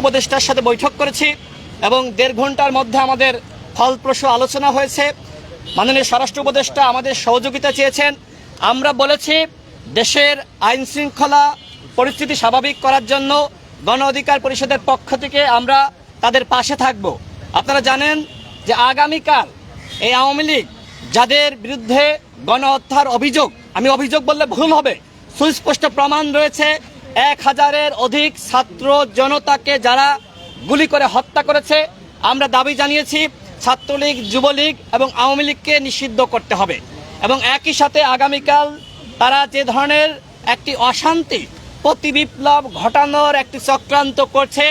উপদেষ্টার সাথে বৈঠক করেছি এবং 1.5 ঘন্টার মধ্যে আমাদের ফলপ্রসূ আলোচনা হয়েছে। মাননীয় স্বরাষ্ট্র উপদেষ্টা আমাদের সহযোগিতা চেয়েছেন। আমরা বলেছি দেশের আইন শৃঙ্খলা পরিস্থিতি স্বাভাবিক করার জন্য গণ অধিকার পরিষদের পক্ষ থেকে আমরা তাদের পাশে থাকব। আপনারা জানেন যে আগামীকাল এই আওয়ামী লীগ যাদের বিরুদ্ধে গণহত্যার অভিযোগ, আমি অভিযোগ বললে ভুল হবে, সুস্পষ্ট প্রমাণ রয়েছে, 1000-এর অধিক ছাত্র জনতাকে যারা গুলি করে হত্যা করেছে, আমরা দাবি জানিয়েছি ছাত্রলীগ, যুবলীগ এবং আওয়ামী লীগকে নিষিদ্ধ করতে হবে। এবং একই সাথে আগামীকাল তারা যে ধরনের একটি অশান্তি প্রতিবিপ্লব ঘটানোর একটি চক্রান্ত করছে,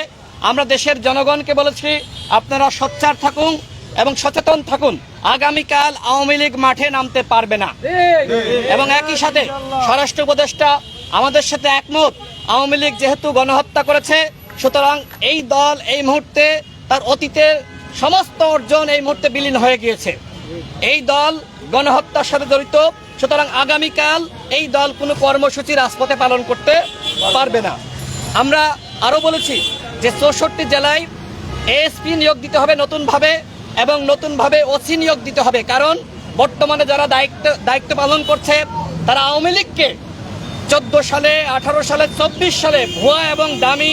আমরা দেশের জনগণকে বলেছি আপনারা সোচ্চার থাকুন এবং সচেতন থাকুন। আগামীকাল আওয়ামী লীগ মাঠে নামতে পারবে না। এবং একই সাথে স্বরাষ্ট্র উপদেষ্টা আমাদের সাথে একমত, আওয়ামী লীগ যেহেতু গণহত্যা করেছে, সুতরাং এই দল এই মুহূর্তে তার অতীতের সমস্ত অর্জন এই মুহূর্তে বিলীন হয়ে গিয়েছে। এই দল গণহত্যার সাথে জড়িত, সুতরাং আগামীকাল এই দল কোনো কর্মসূচি রাজপথে পালন করতে পারবে না। আমরা আরও বলেছি যে 64 জেলায় এএসপি নিয়োগ দিতে হবে নতুনভাবে এবং নতুনভাবে ওসি নিয়োগ দিতে হবে। কারণ বর্তমানে যারা দায়িত্ব পালন করছে তারা আওয়ামী লীগকে 14 সালে, 18 সালে, 24 সালে ভুয়া এবং দামি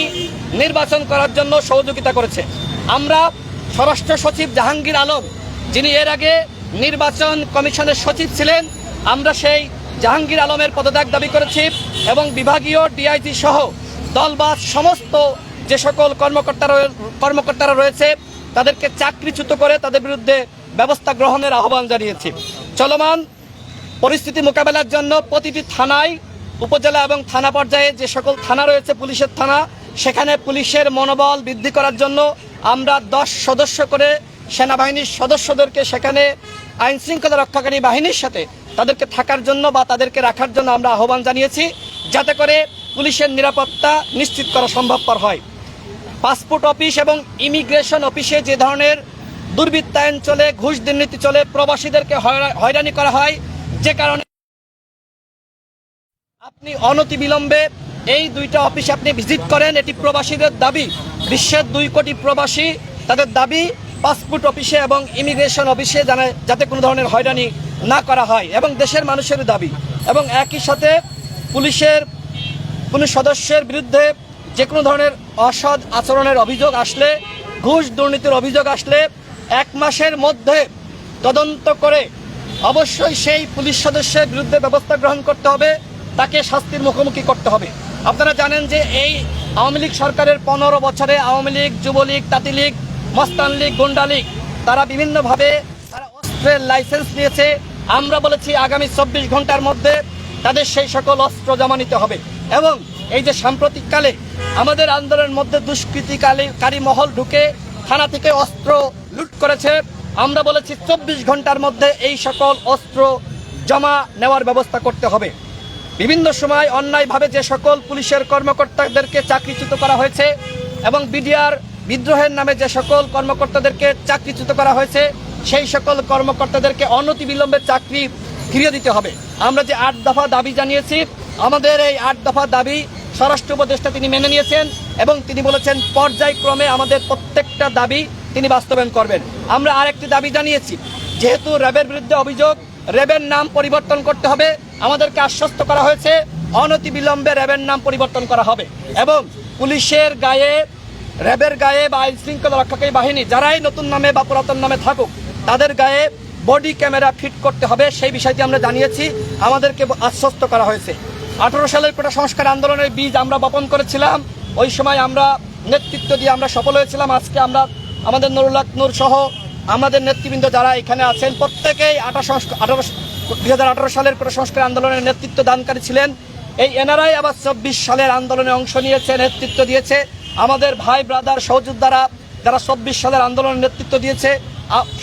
নির্বাচন করার জন্য সহযোগিতা করেছে। আমরা স্বরাষ্ট্র সচিব জাহাঙ্গীর আলম, যিনি এর আগে নির্বাচন কমিশনের সচিব ছিলেন, আমরা সেই জাহাঙ্গীর আলমের পদত্যাগ দাবি করেছি এবং বিভাগীয় ডিআইজি সহ দলবাজ সমস্ত যে সকল কর্মকর্তারা রয়েছে তাদেরকে চাকরিচ্যুত করে তাদের বিরুদ্ধে ব্যবস্থা গ্রহণের আহ্বান জানিয়েছি। চলমান পরিস্থিতি মোকাবেলার জন্য প্রতিটি থানায়, উপজেলা এবং থানা পর্যায়ে যে সকল থানা রয়েছে পুলিশের থানা, সেখানে পুলিশের মনোবল বৃদ্ধি করার জন্য আমরা 10 সদস্য করে সেনাবাহিনীর সদস্যদেরকে সেখানে আইন শৃঙ্খলা রক্ষাকারী বাহিনীর সাথে তাদেরকে থাকার জন্য বা তাদেরকে রাখার জন্য আমরা আহ্বান জানিয়েছি, যাতে করে পুলিশের নিরাপত্তা নিশ্চিত করা সম্ভবপর হয়। পাসপোর্ট অফিস এবং ইমিগ্রেশন অফিসে যে ধরনের দুর্বৃত্তায়ন চলে, ঘুষ দুর্নীতি চলে, প্রবাসীদেরকে হয়রানি করা হয়, যে কারণে আপনি অনতিবিলম্বে এই 2টা অফিসে আপনি ভিজিট করেন। এটি প্রবাসীদের দাবি, বিশ্বের 2 কোটি প্রবাসী, তাদের দাবি পাসপোর্ট অফিসে এবং ইমিগ্রেশন অফিসে যাতে কোনো ধরনের হয়রানি না করা হয় এবং দেশের মানুষের দাবি। এবং একই সাথে পুলিশের কোনো সদস্যের বিরুদ্ধে যে কোনো ধরনের অসৎ আচরণের অভিযোগ আসলে, ঘুষ দুর্নীতির অভিযোগ আসলে 1 মাসের মধ্যে তদন্ত করে অবশ্যই সেই পুলিশ সদস্যের বিরুদ্ধে ব্যবস্থা গ্রহণ করতে হবে, তাকে শাস্তির মুখোমুখি করতে হবে। আপনারা জানেন যে এই আওয়ামী লীগ সরকারের 15 বছরে আওয়ামী লীগ, যুবলীগ, তাঁতি লীগ, মস্তান লীগ, গুন্ডা লীগ তারা বিভিন্নভাবে তারা অস্ত্রের লাইসেন্স নিয়েছে। আমরা বলেছি আগামী 24 ঘন্টার মধ্যে তাদের সেই সকল অস্ত্র জমা নিতে হবে। এবং এই যে সাম্প্রতিককালে আমাদের আন্দোলনের মধ্যে দুষ্কৃতিকারী মহল ঢুকে থানা থেকে অস্ত্র লুট করেছে, আমরা বলেছি 24 ঘন্টার মধ্যে এই সকল অস্ত্র জমা নেওয়ার ব্যবস্থা করতে হবে। বিভিন্ন সময় অন্যায়ভাবে যে সকল পুলিশের কর্মকর্তাদেরকে চাকরিচ্যুত করা হয়েছে এবং বিডিআর বিদ্রোহের নামে যে সকল কর্মকর্তাদেরকে চাকরিচ্যুত করা হয়েছে, সেই সকল কর্মকর্তাদেরকে অনতিবিলম্বে চাকরি ফিরিয়ে দিতে হবে। আমরা যে 8 দফা দাবি জানিয়েছি, আমাদের এই 8 দফা দাবি স্বরাষ্ট্র উপদেষ্টা তিনি মেনে নিয়েছেন এবং তিনি বলেছেন পর্যায়ক্রমে আমাদের প্রত্যেকটা দাবি তিনি বাস্তবায়ন করবেন। আমরা আরেকটি দাবি জানিয়েছি, যেহেতু র্যাবের বিরুদ্ধে অভিযোগ, র্যাবের নাম পরিবর্তন করতে হবে। আমাদেরকে আশ্বস্ত করা হয়েছে অনতিবিলম্বে র্যাবের নাম পরিবর্তন করা হবে এবং পুলিশের গায়ে, র্যাবের গায়ে বা আইন শৃঙ্খলা রক্ষাকারী বাহিনী যারাই নতুন নামে বা পুরাতন নামে থাকুক, তাদের গায়ে বডি ক্যামেরা ফিট করতে হবে। সেই বিষয়টি আমরা জানিয়েছি, আমাদেরকে আশ্বস্ত করা হয়েছে। 18 সালের কোটা সংস্কার আন্দোলনের বীজ আমরা বপন করেছিলাম, ওই সময় আমরা নেতৃত্ব দিয়ে আমরা সফল হয়েছিলাম। আজকে আমরা আমাদের নুরুল হক নূর সহ আমাদের নেতৃবৃন্দ যারা এখানে আছেন প্রত্যেকেই 2018 সালের কোটা সংস্কার আন্দোলনের নেতৃত্ব দানকারী ছিলেন। এই এনারাই আবার 24 সালের আন্দোলনে অংশ নিয়েছে, নেতৃত্ব দিয়েছে। আমাদের ভাই ব্রাদার সহযোদ্ধারা যারা 24 সালের আন্দোলনের নেতৃত্ব দিয়েছে,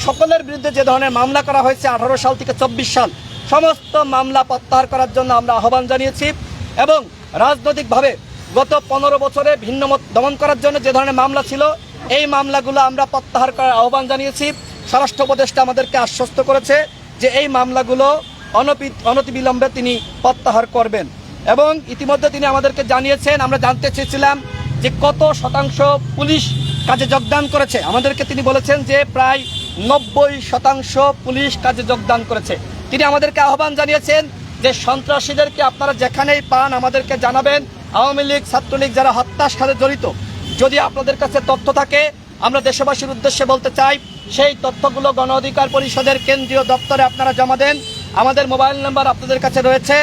সকলের বিরুদ্ধে যে ধরনের মামলা করা হয়েছে 18 সাল থেকে 24 সাল, সমস্ত মামলা প্রত্যাহার করার জন্য আমরা আহ্বান জানিয়েছি। এবং রাজনৈতিকভাবে গত 15 বছরে ভিন্নমত দমন করার জন্য যে ধরনের মামলা ছিল, এই মামলাগুলো আমরা প্রত্যাহার করার আহ্বান জানিয়েছি। স্বরাষ্ট্র উপদেষ্টা আমাদেরকে আশ্বস্ত করেছে যে এই মামলাগুলো অনতিবিলম্বে তিনি প্রত্যাহার করবেন। এবং ইতিমধ্যে তিনি আমাদেরকে জানিয়েছেন, আমরা জানতে চেয়েছিলাম যে কত শতাংশ পুলিশ কাজে যোগদান করেছে, আমাদেরকে তিনি বলেছেন যে প্রায় 90% পুলিশ কাজে যোগদান করেছে। তিনি আমাদেরকে আহ্বান জানিয়েছেন যে সন্ত্রাসীদেরকে আপনারা যেখানেই পান আমাদেরকে জানাবেন। আওয়ামী লীগ, ছাত্রলীগ যারা হত্যার সাথে জড়িত, যদি আপনাদের কাছে তথ্য থাকে, আমরা দেশবাসীর উদ্দেশ্যে বলতে চাই সেই তথ্যগুলো গণ অধিকার পরিষদের কেন্দ্রীয় দপ্তরে আপনারা জমা দেন। আমাদের মোবাইল নাম্বার আপনাদের কাছে রয়েছে,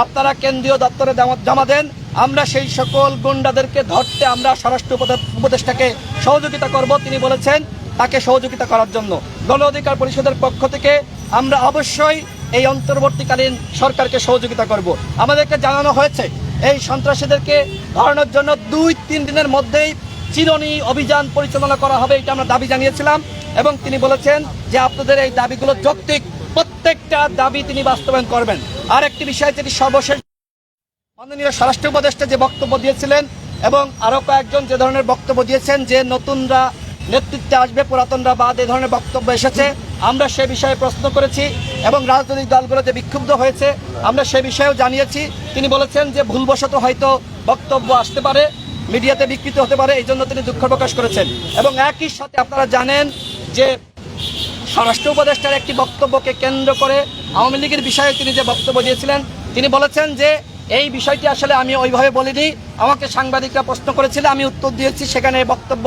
আপনারা কেন্দ্রীয় দপ্তরে জমা দেন। আমরা সেই সকল গুন্ডাদেরকে ধরতে আমরা স্বরাষ্ট্র উপদেষ্টাকে সহযোগিতা করব। তিনি বলেছেন তাকে সহযোগিতা করার জন্য গণ অধিকার পরিষদের পক্ষ থেকে আমরা অবশ্যই এই অন্তর্বর্তীকালীন সরকারকে সহযোগিতা করব। আমাদেরকে জানানো হয়েছে এই সন্ত্রাসীদেরকে ধরানোর জন্য 2-3 দিনের মধ্যেই চিরুনি অভিযান পরিচালনা করা হবে, এটা আমরা দাবি জানিয়েছিলাম। এবং তিনি বলেছেন যে আপনাদের এই দাবিগুলো যৌক্তিক, প্রত্যেকটা দাবি তিনি বাস্তবায়ন করবেন। আর একটি বিষয় যেটি সর্বশেষ, মাননীয় স্বরাষ্ট্র উপদেষ্টা যে বক্তব্য দিয়েছিলেন এবং আরো কয়েকজন যে ধরনের বক্তব্য দিয়েছেন যে নতুনরা নেতৃত্বে আসবে, পুরাতনরা বাদ, এই ধরনের বক্তব্য এসেছে। আমরা সে বিষয়ে প্রশ্ন করেছি এবং রাজনৈতিক দলগুলো যে বিক্ষুব্ধ হয়েছে আমরা সে বিষয়েও জানিয়েছি। তিনি বলেছেন যে ভুলবশত হয়তো বক্তব্য আসতে পারে, মিডিয়াতে বিকৃত হতে পারে, এই জন্য তিনি দুঃখ প্রকাশ করেছেন। এবং একই সাথে আপনারা জানেন যে স্বরাষ্ট্র উপদেষ্টার একটি বক্তব্যকে কেন্দ্র করে আওয়ামী লীগের বিষয়ে তিনি যে বক্তব্য দিয়েছিলেন, তিনি বলেছেন যে এই বিষয়টি আসলে আমি ওইভাবে বলিনি, আমাকে সাংবাদিকরা প্রশ্ন করেছিল, আমি উত্তর দিয়েছি, সেখানে বক্তব্য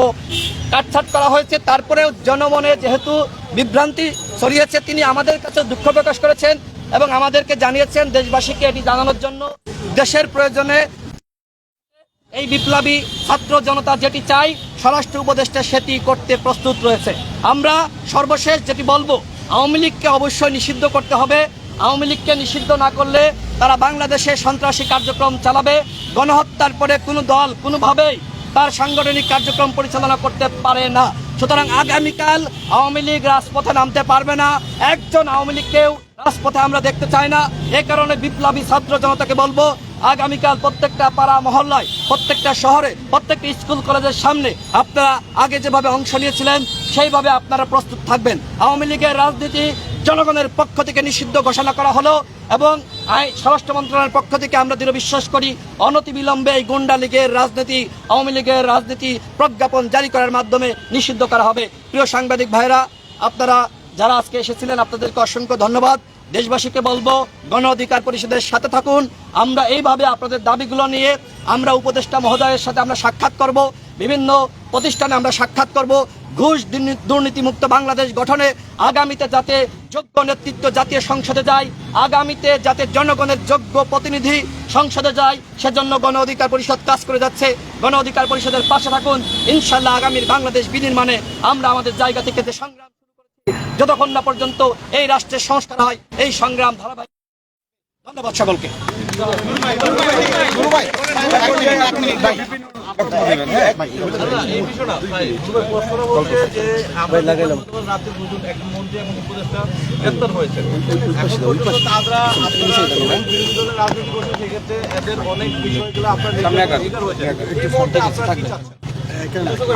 কাটছাট করা হয়েছে। তারপরেও জনমনে যেহেতু বিভ্রান্তি ছড়িয়েছে, তিনি আমাদের কাছে দুঃখ প্রকাশ করেছেন এবং আমাদেরকে জানিয়েছেন দেশবাসীকে এটি জানানোর জন্য দেশের প্রয়োজনে এই বিপ্লবী ছাত্র জনতা যেটি চাই স্বরাষ্ট্র উপদেষ্টা সেটি করতে প্রস্তুত রয়েছে। আমরা সর্বশেষ যেটি বলবো, আওয়ামী লীগকে অবশ্যই নিষিদ্ধ করতে হবে। আওয়ামী লীগকে নিষিদ্ধ না করলে তারা বাংলাদেশে সন্ত্রাসী কার্যক্রম চালাবে। গণহত্যার পরে কোনো দল কোনোভাবেই তার সাংগঠনিক কার্যক্রম পরিচালনা করতে পারে না। সুতরাং আগামীকাল আওয়ামী লীগ রাজপথে নামতে পারবে না, একজন আওয়ামী লীগকেও রাজপথে আমরা দেখতে চাই না। এ কারণে বিপ্লবী ছাত্র জনতাকে বলবো, আগামীকাল প্রত্যেকটা পাড়া মহল্লায়, প্রত্যেকটা শহরে, প্রত্যেকটা স্কুল কলেজের সামনে আপনারা আগে যেভাবে অংশ নিয়েছিলেন সেইভাবে আপনারা প্রস্তুত থাকবেন। আওয়ামী লীগের রাজনীতি জনগণের পক্ষ থেকে নিষিদ্ধ ঘোষণা করা হলো এবং স্বরাষ্ট্র মন্ত্রণালয়ের পক্ষ থেকে আমরা দৃঢ় বিশ্বাস করি অনতিবিলম্বে এই গুন্ডা লীগের রাজনীতি, আওয়ামী লীগের রাজনীতি প্রজ্ঞাপন জারি করার মাধ্যমে নিষিদ্ধ করা হবে। প্রিয় সাংবাদিক ভাইরা, আপনারা যারা আজকে এসেছিলেন আপনাদেরকে অসংখ্য ধন্যবাদ। দেশবাসীকে বলবো গণ অধিকার পরিষদের সাথে থাকুন। আমরা এইভাবে আপনাদের দাবিগুলো নিয়ে আমরা উপদেষ্টা মহোদয়ের সাথে আমরা সাক্ষাৎ করব, বিভিন্ন প্রতিষ্ঠানে আমরা সাক্ষাৎ করব। ঘুষ দুর্নীতিমুক্ত বাংলাদেশ গঠনে আগামীতে যাতে যোগ্য নেতৃত্ব জাতীয় সংসদে যায়, আগামীতে যাতে জনগণের যোগ্য প্রতিনিধি সংসদে যায়, সেজন্য গণ অধিকার পরিষদ কাজ করে যাচ্ছে। গণ অধিকার পরিষদের পাশে থাকুন। ইনশাল্লাহ আগামীর বাংলাদেশ বিনির্মাণে আমরা আমাদের জায়গা থেকে যে সংগ্রাম শুরু করেছি, যতক্ষণ না পর্যন্ত এই রাষ্ট্রের সংস্কার হয়, এই সংগ্রাম ধারাবাহিক। ধন্যবাদ সকলকে।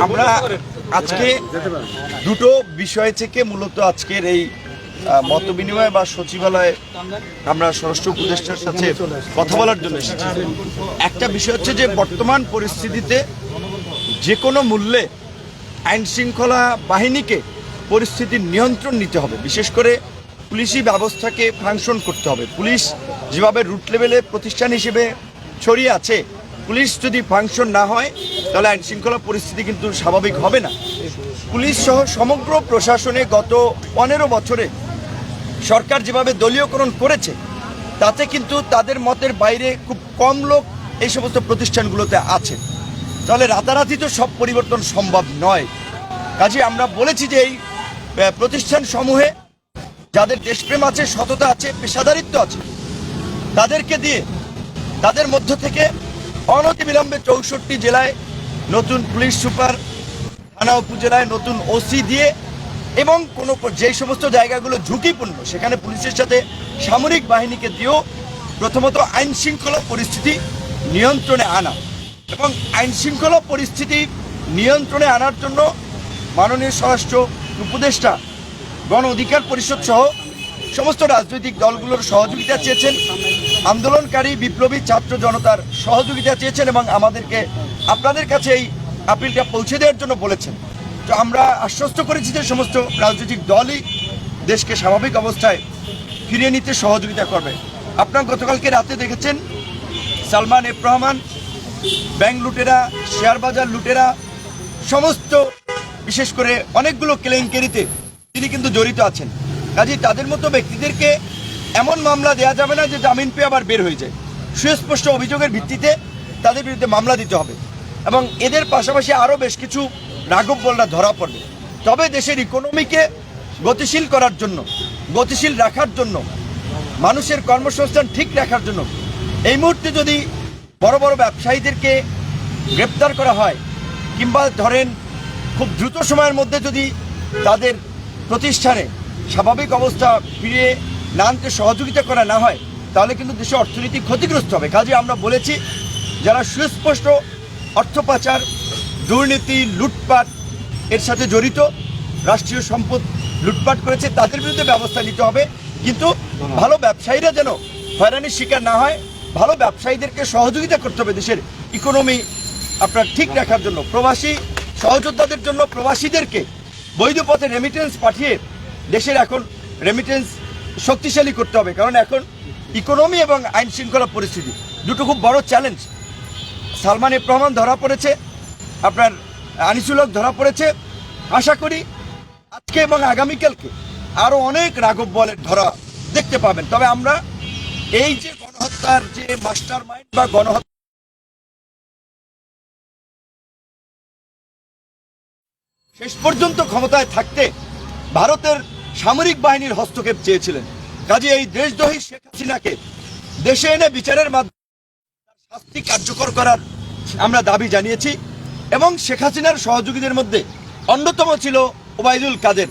আমরা আজকে দুটো বিষয় থেকে মূলত আজকের এই মত বিনিময় বা সচিবালয়ে আমরা স্বরাষ্ট্র উপদেষ্টার সাথে কথা বলার জন্য এসেছি। একটা বিষয় হচ্ছে যে বর্তমান পরিস্থিতিতে যে কোনো মূল্যে আইন শৃঙ্খলা বাহিনীকে পরিস্থিতির নিয়ন্ত্রণ নিতে হবে, বিশেষ করে পুলিশি ব্যবস্থাকে ফাংশন করতে হবে। পুলিশ যেভাবে রুট লেভেলে প্রতিষ্ঠান হিসেবে ছড়িয়ে আছে, পুলিশ যদি ফাংশন না হয় তাহলে আইন শৃঙ্খলা পরিস্থিতি কিন্তু স্বাভাবিক হবে না। পুলিশ সহ সমগ্র প্রশাসনে গত 15 বছরে সরকার যেভাবে দলীয়করণ করেছে তাতে কিন্তু তাদের মতের বাইরে খুব কম লোক এই সমস্ত প্রতিষ্ঠানগুলোতে আছে। তাহলে রাতারাতি তো সব পরিবর্তন সম্ভব নয়। কাজে আমরা বলেছি যে এই প্রতিষ্ঠান সমূহে যাদের দেশপ্রেম আছে, সততা আছে, পেশাদারিত্ব আছে, তাদেরকে দিয়ে তাদের মধ্য থেকে অনতিবিলম্বে 64 জেলায় নতুন পুলিশ সুপার, থানা উপজেলায় নতুন ওসি দিয়ে এবং কোনো যে সমস্ত জায়গাগুলো ঝুঁকিপূর্ণ সেখানে পুলিশের সাথে সামরিক বাহিনীকে দিয়েও প্রথমত আইন শৃঙ্খলা পরিস্থিতি নিয়ন্ত্রণে আনা এবং আইন শৃঙ্খলা পরিস্থিতি নিয়ন্ত্রণে আনার জন্য মাননীয় স্বরাষ্ট্র উপদেষ্টা গণ অধিকার পরিষদ সহ সমস্ত রাজনৈতিক দলগুলোর সহযোগিতা চেয়েছেন, আন্দোলনকারী বিপ্লবী ছাত্র জনতার সহযোগিতা চেয়েছেন এবং আমাদেরকে আপনাদের কাছে এই আপিলটা পৌঁছে দেওয়ার জন্য বলেছেন। তো আমরা আশ্বস্ত করেছি যে সমস্ত রাজনৈতিক দলই দেশকে স্বাভাবিক অবস্থায় ফিরিয়ে নিতে সহযোগিতা করবে। আপনারা গতকালকে রাতে দেখেছেন সালমান এফ রহমান, ব্যাংক লুটেরা, শেয়ার বাজার লুটেরা, সমস্ত বিশেষ করে অনেকগুলো কেলেঙ্কারিতে তিনি কিন্তু জড়িত আছেন। কাজেই তাদের মতো ব্যক্তিদেরকে এমন মামলা দেওয়া যাবে না যে জামিন পেয়ে আবার বের হয়ে যায়। সুস্পষ্ট অভিযোগের ভিত্তিতে তাদের বিরুদ্ধে মামলা দিতে হবে এবং এদের পাশাপাশি আরও বেশ কিছু রাঘব বলরা ধরা পড়বে। তবে দেশের ইকোনমিকে গতিশীল করার জন্য, গতিশীল রাখার জন্য, মানুষের কর্মসংস্থান ঠিক রাখার জন্য এই মুহূর্তে যদি বড় বড় ব্যবসায়ীদেরকে গ্রেপ্তার করা হয় কিংবা ধরেন খুব দ্রুত সময়ের মধ্যে যদি তাদের প্রতিষ্ঠানে স্বাভাবিক অবস্থা ফিরিয়ে না আনতে সহযোগিতা করা না হয় তাহলে কিন্তু দেশের অর্থনীতি ক্ষতিগ্রস্ত হবে। কাজে আমরা বলেছি যারা সুস্পষ্ট অর্থ পাচার, দুর্নীতি, লুটপাট এর সাথে জড়িত, রাষ্ট্রীয় সম্পদ লুটপাট করেছে তাদের বিরুদ্ধে ব্যবস্থা নিতে হবে। কিন্তু ভালো ব্যবসায়ীরা যেন হয়রানির শিকার না হয়, ভালো ব্যবসায়ীদেরকে সহযোগিতা করতে হবে দেশের ইকোনমি আপনার ঠিক রাখার জন্য। প্রবাসী সহযোদ্ধাদের জন্য প্রবাসীদেরকে বৈধ পথে রেমিটেন্স পাঠিয়ে দেশের এখন রেমিটেন্স শক্তিশালী করতে হবে, কারণ এখন ইকোনমি এবং আইন শৃঙ্খলা পরিস্থিতি দুটো খুব বড় চ্যালেঞ্জ। সালমান এফ রহমান ধরা পড়েছে, আপনার আনিসুল হক ধরা পড়েছে। আশা করি আজকে এবং আগামীকালকে আরও অনেক রাঘব বলের ধরা দেখতে পাবেন। তবে আমরা এই যে গণহত্যার যে মাস্টার মাইন্ড বা গণহত্যা শেষ পর্যন্ত ক্ষমতায় থাকতে ভারতের সামরিক বাহিনীর হস্তক্ষেপ চেয়েছিলেন। কাজে এই দেশদ্রোহী শেখ হাসিনাকে দেশে এনে বিচারের মাধ্যমে শাস্তি কার্যকর করার আমরা দাবি জানিয়েছি এবং শেখ হাসিনার সহযোগীদের মধ্যে অন্যতম ছিল ওবায়দুল কাদের।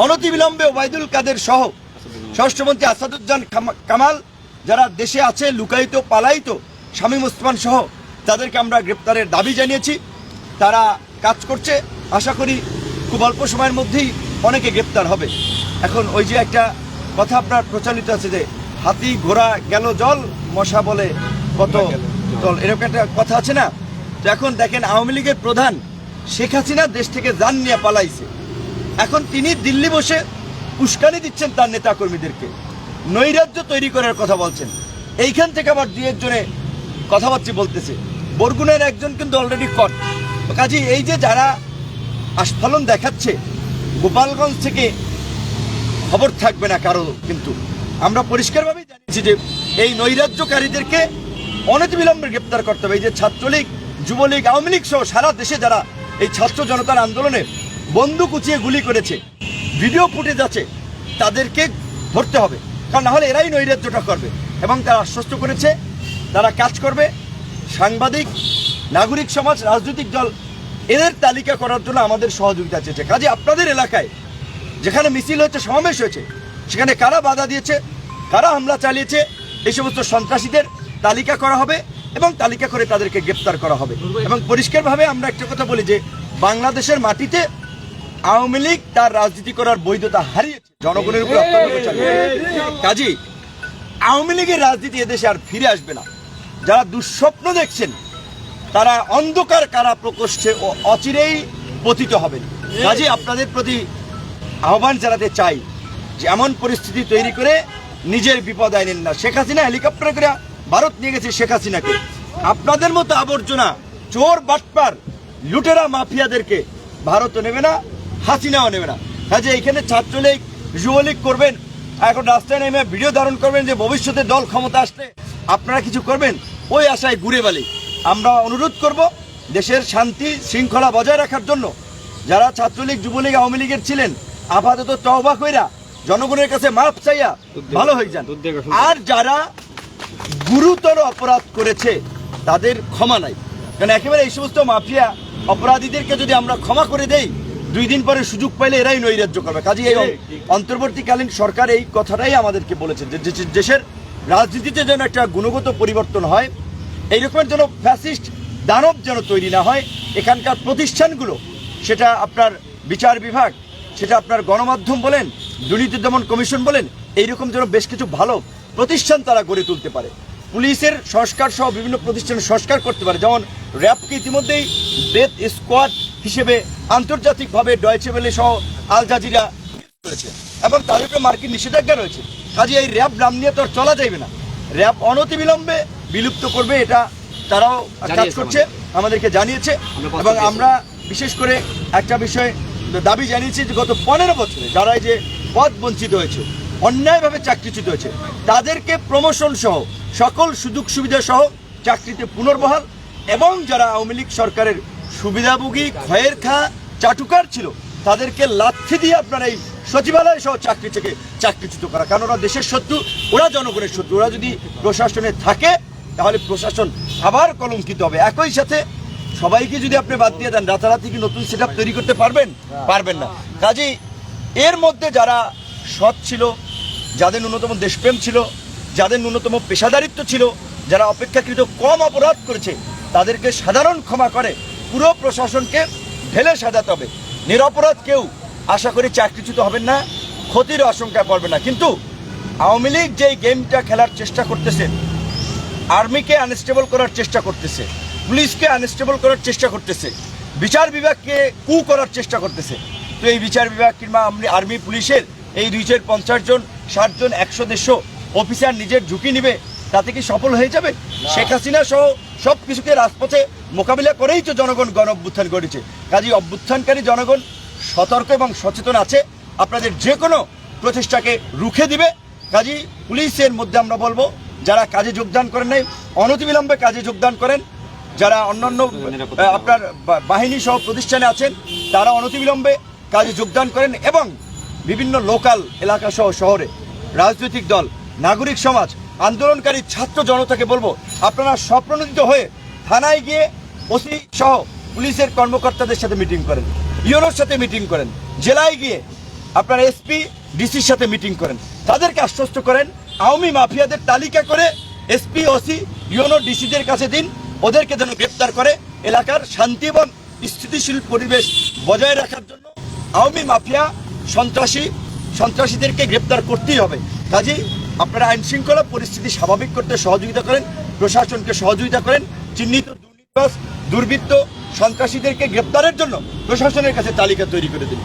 অনতিবিলম্বে ওবায়দুল কাদের সহ স্বরাষ্ট্রমন্ত্রী আসাদুজ্জামান কামাল যারা দেশে আছে লুকায়িত পালায়িত, শামীম ওসমান সহ তাদেরকে আমরা গ্রেপ্তারের দাবি জানিয়েছি। তারা কাজ করছে, আশা করি খুব অল্প সময়ের মধ্যেই অনেকে গ্রেপ্তার হবে। এখন ওই যে একটা কথা আপনার প্রচলিত আছে যে হাতি ঘোড়া গেল জল, মশা বলে কত দল, এরকম একটা কথা আছে না? তো এখন দেখেন আওয়ামী লীগের প্রধান শেখ হাসিনা দেশ থেকে জান নিয়ে পালাইছে। এখন তিনি দিল্লি বসে উস্কানি দিচ্ছেন তার নেতাকর্মীদেরকে, নৈরাজ্য তৈরি করার কথা বলছেন। এইখান থেকে আবার দুই একজনে কথাবার্তা বলতেছে। বরগুনের একজন কিন্তু অলরেডি কট। কাজে এই যে যারা আস্ফালন দেখাচ্ছে, গোপালগঞ্জ থেকে খবর থাকবে না কারো, কিন্তু আমরা পরিষ্কারভাবেই জানিয়েছি যে এই নৈরাজ্যকারীদেরকে অনতিবিলম্বে গ্রেপ্তার করতে হবে। এই যে ছাত্রলীগ, যুবলীগ, আওয়ামী লীগ সহ সারা দেশে যারা এই ছাত্র জনতার আন্দোলনে বন্দুক উঁচিয়ে গুলি করেছে, ভিডিও ফুটেজ আছে, তাদেরকে ধরতে হবে, কারণ না হলে এরাই নৈরাজ্যটা করবে। এবং তারা আশ্বস্ত করেছে তারা কাজ করবে। সাংবাদিক, নাগরিক সমাজ, রাজনৈতিক দল এদের তালিকা করার জন্য আমাদের সহযোগিতা চেয়েছে। কাজে আপনাদের এলাকায় যেখানে মিছিল হয়েছে, সমাবেশ হয়েছে, সেখানে কারা বাধা দিয়েছে, কারা হামলা চালিয়েছে, এই সমস্ত সন্ত্রাসীদের তালিকা করা হবে এবং তালিকা করে তাদেরকে গ্রেপ্তার করা হবে। এবং পরিষ্কারভাবে আমরা একটা কথা বলি যে বাংলাদেশের মাটিতে আওয়ামী লীগ তার রাজনীতি করার বৈধতা হারিয়েছে, জনগণের উপর অত্যাচার চালিয়ে। কাজেই আওয়ামী লীগের রাজনীতি এদেশে আর ফিরে আসবে না। যারা দুঃস্বপ্ন দেখছেন তারা অন্ধকার কারা প্রকোষ্ঠে ও অচিরেই পতিত হবেন। কাজেই আপনাদের প্রতি আহ্বান জানাতে চাই যে এমন পরিস্থিতি তৈরি করে নিজের বিপদ আনেন না। শেখ হাসিনা হেলিকপ্টার করে ভারত নিয়ে গেছে শেখ হাসিনাকে। আপনাদের মতো আবর্জনা, চোর, বাটপার, লুটেরা, মাফিয়াদেরকে ভারতও নেবে না, হাসিনাও নেবে না। কাজে এইখানে ছাত্রলীগ, যুবলীগ করবেন, এখন রাস্তায় নেমে ভিডিও ধারণ করবেন যে ভবিষ্যতে দল ক্ষমতা আসলে আপনারা কিছু করবেন, ওই আশায় ঘুরে বালি। আমরা অনুরোধ করব দেশের শান্তি শৃঙ্খলা বজায় রাখার জন্য যারা ছাত্রলীগ, যুবলীগ, আওয়ামী লীগের ছিলেন আপাতত তওবা কইরা জনগণের কাছে মাফ চাইয়া ভালো হয়ে যান। আর যারা গুরুতর অপরাধ করেছে তাদের ক্ষমা নাই, কারণ একেবারে এই সমস্ত মাফিয়া অপরাধীদেরকে যদি আমরা ক্ষমা করে দেই, 2 দিন পরে সুযোগ পাইলে এরাই নৈরাজ্য করবে। কাজে এই অন্তর্বর্তীকালীন সরকার এই কথাটাই আমাদেরকে বলেছেন যে দেশের রাজনীতিতে যেন একটা গুণগত পরিবর্তন হয়, এইরকমের যেন ফ্যাসিস্ট দানব যেন তৈরি না হয়। এখানকার প্রতিষ্ঠানগুলো, সেটা আপনার বিচার বিভাগ, সেটা আপনার গণমাধ্যম বলেন, দুর্নীতি দমন কমিশন বলেন, এইরকম যেন বেশ কিছু ভালো প্রতিষ্ঠান তারা গড়ে তুলতে পারে। পুলিশের সংস্কার সহ বিভিন্ন প্রতিষ্ঠানের সংস্কার করতে পারে, যেমন র্যাবকে ইতিমধ্যেই ডেথ স্কোয়াড হিসেবে আন্তর্জাতিকভাবে ডয়েচে ওয়েলে সহ আল জাজিরা করেছে এবং তাদের উপরে মার্কিন নিষেধাজ্ঞা রয়েছে। কাজে এই র্যাব নাম নিয়ে তো আর চলা যাবে না, র্যাব অনতিবিলম্বে বিলুপ্ত করবে, এটা তারাও কাজ করছে, আমাদেরকে জানিয়েছে। এবং আমরা বিশেষ করে একটা বিষয়ে দাবি জানিয়েছি যে গত 15 বছরে যারা এই যে পদ বঞ্চিত হয়েছে, অন্যায়ভাবে চাকরিচ্যুত হয়েছে, তাদেরকে প্রমোশন সহ সকল সুযোগ সুবিধা সহ চাকরিতে পুনর্বহাল, এবং যারা আওয়ামী লীগ সরকারের সুবিধাভোগী খয়ের খা চাটুকার ছিল তাদেরকে লাথি দিয়ে আপনার এই সচিবালয় সহ চাকরি থেকে চাকরিচ্যুত করা। কারণ ওরা দেশের শত্রু, ওরা জনগণের শত্রু, ওরা যদি প্রশাসনে থাকে তাহলে প্রশাসন আবার কলঙ্কিত হবে। একই সাথে সবাইকে যদি আপনি বাদ দিয়ে দেন, রাতারাতি কি নতুন সেট তৈরি করতে পারবেন? পারবেন না। কাজেই এর মধ্যে যারা সৎ ছিল, যাদের ন্যূনতম দেশপ্রেম ছিল, যাদের ন্যূনতম পেশাদারিত্ব ছিল, যারা অপেক্ষাকৃত কম অপরাধ করেছে, তাদেরকে সাধারণ ক্ষমা করে পুরো প্রশাসনকে ঢেলে সাজাতে হবে। নিরপরাধ কেউ আশা করি চাকরিচ্যুত হবেন না, ক্ষতির আশঙ্কায় পড়বে না। কিন্তু আওয়ামী লীগ যেই গেমটা খেলার চেষ্টা করতেছে, আর্মিকে আনস্টেবল করার চেষ্টা করতেছে, পুলিশকে আনস্টেবল করার চেষ্টা করতেছে, বিচার বিভাগকে কু করার চেষ্টা করতেছে, তো এই বিচার বিভাগ কিংবা আর্মি পুলিশের এই 250 জন 60 জন 100-150 অফিসার নিজের ঝুঁকি নিবে, তাতে কি সফল হয়ে যাবে? শেখ হাসিনা সহ সব কিছুকে রাজপথে মোকাবিলা করেই তো জনগণ গণ অভ্যুত্থান করেছে। কাজেই অভ্যুত্থানকারী জনগণ সতর্ক এবং সচেতন আছে, আপনাদের যে কোনো প্রচেষ্টাকে রুখে দিবে। কাজেই পুলিশের মধ্যে আমরা বলবো, যারা কাজে যোগদান করেন নাই অনতিবিলম্বে কাজে যোগদান করেন, যারা অন্যান্য আপনার বাহিনী সহ প্রতিষ্ঠানে আছেন তারা অনতিবিলম্বে কাজে যোগদান করেন, এবং বিভিন্ন লোকাল এলাকা সহ শহরে রাজনৈতিক দল, নাগরিক সমাজ, আন্দোলনকারী ছাত্র জনতাকে বলবো, আপনারা স্বপ্রণোদিত হয়ে থানায় গিয়ে ওসি সহ পুলিশের কর্মকর্তাদের সাথে মিটিং করেন, ইউনোর সাথে মিটিং করেন, জেলায় গিয়ে আপনারা এসপি ডিসির সাথে মিটিং করেন, তাদেরকে আশ্বস্ত করেন আওয়ামী মাফিয়াদের তালিকা করে এসপি ওসি ইউনো ডিসিদের কাছে দিন, ওদেরকে যেন গ্রেপ্তার করে এলাকার শান্তি এবং স্থিতিশীল পরিবেশ বজায় রাখার জন্য আওয়ামী মাফিয়া সন্ত্রাসীদেরকে গ্রেপ্তার করতেই হবে। কাজেই আপনারা আইন শৃঙ্খলা পরিস্থিতি স্বাভাবিক করতে সহযোগিতা করেন, প্রশাসনকে সহযোগিতা করেন, চিহ্নিত দুর্নীতিবাজ দুর্বৃত্ত সন্ত্রাসীদেরকে গ্রেপ্তারের জন্য প্রশাসনের কাছে তালিকা তৈরি করে দিন।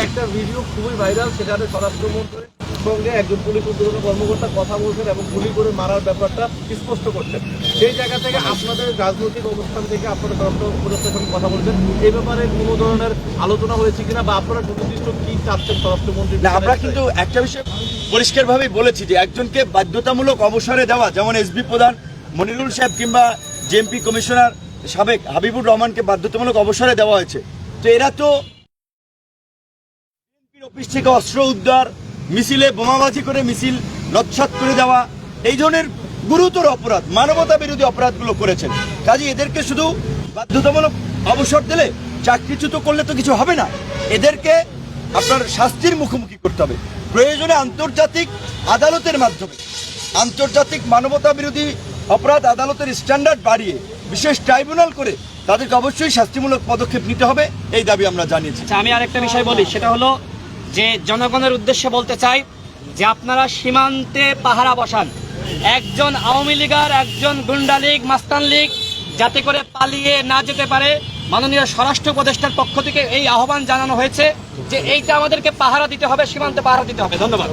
একটা ভিডিও খুবই ভাইরাল, সেখানে স্বরাষ্ট্রমন্ত্রীর সঙ্গে একজন পুলিশ উদ্বোধন কর্মকর্তা কথা বলছেন এবং গুলি করে মারার ব্যাপারটা স্পষ্ট করছেন। সেই জায়গা থেকে আপনাদের রাজনৈতিক অবস্থান থেকে আপনারা স্বরাষ্ট্র উপদেষ্টার সঙ্গে কথা বলছেন, এই ব্যাপারে কোনো ধরনের আলোচনা হয়েছে কিনা, বা আপনারা সুনির্দিষ্ট কি চাচ্ছেন স্বরাষ্ট্রমন্ত্রী? না, আমরা কিন্তু একটা বিষয় পরিষ্কারভাবেই বলেছি যে একজনকে বাধ্যতামূলক অবসরে দেওয়া, যেমন এসবি প্রধান মনিরুল সাহেব কিংবা জেএমপি কমিশনার সাবেক হাবিবুর রহমানকে বাধ্যতামূলক অবসরে দেওয়া হয়েছে। তো এরা তো অফিস থেকে অস্ত্র উদ্ধার, মিছিলে বোমাবাজি করে মিছিল নৎসাৎ করে দেওয়া, এই ধরনের গুরুতর অপরাধ, মানবতা বিরোধী অপরাধগুলো করেছেন। কাজে এদেরকে শুধু বাধ্যতামূলক অবসর দিলে, চাকরিচ্যুত করলে তো কিছু হবে না, এদেরকে আপনার শাস্তির মুখোমুখি করতে হবে। প্রয়োজনে আন্তর্জাতিক আদালতের মাধ্যমে, আন্তর্জাতিক মানবতা বিরোধী অপরাধ আদালতের স্ট্যান্ডার্ড বাড়িয়ে বিশেষ ট্রাইব্যুনাল করে তাদেরকে অবশ্যই শাস্তিমূলক পদক্ষেপ নিতে হবে, এই দাবি আমরা জানিয়েছি। আমি আরেকটা বিষয় বলি, সেটা হলো যে জনগণের উদ্দেশ্যে বলতে চাই যে আপনারা সীমান্তে পাহারা বসান, একজন আওয়ামী লীগার, একজন গুন্ডা লীগ, মাস্তান লীগ যাতে করে পালিয়ে না যেতে পারে, মাননীয় স্বরাষ্ট্র উপদেষ্টার পক্ষ থেকে এই আহ্বান জানানো হয়েছে যে এইটা আমাদেরকে পাহারা দিতে হবে, সীমান্তে পাহারা দিতে হবে। ধন্যবাদ।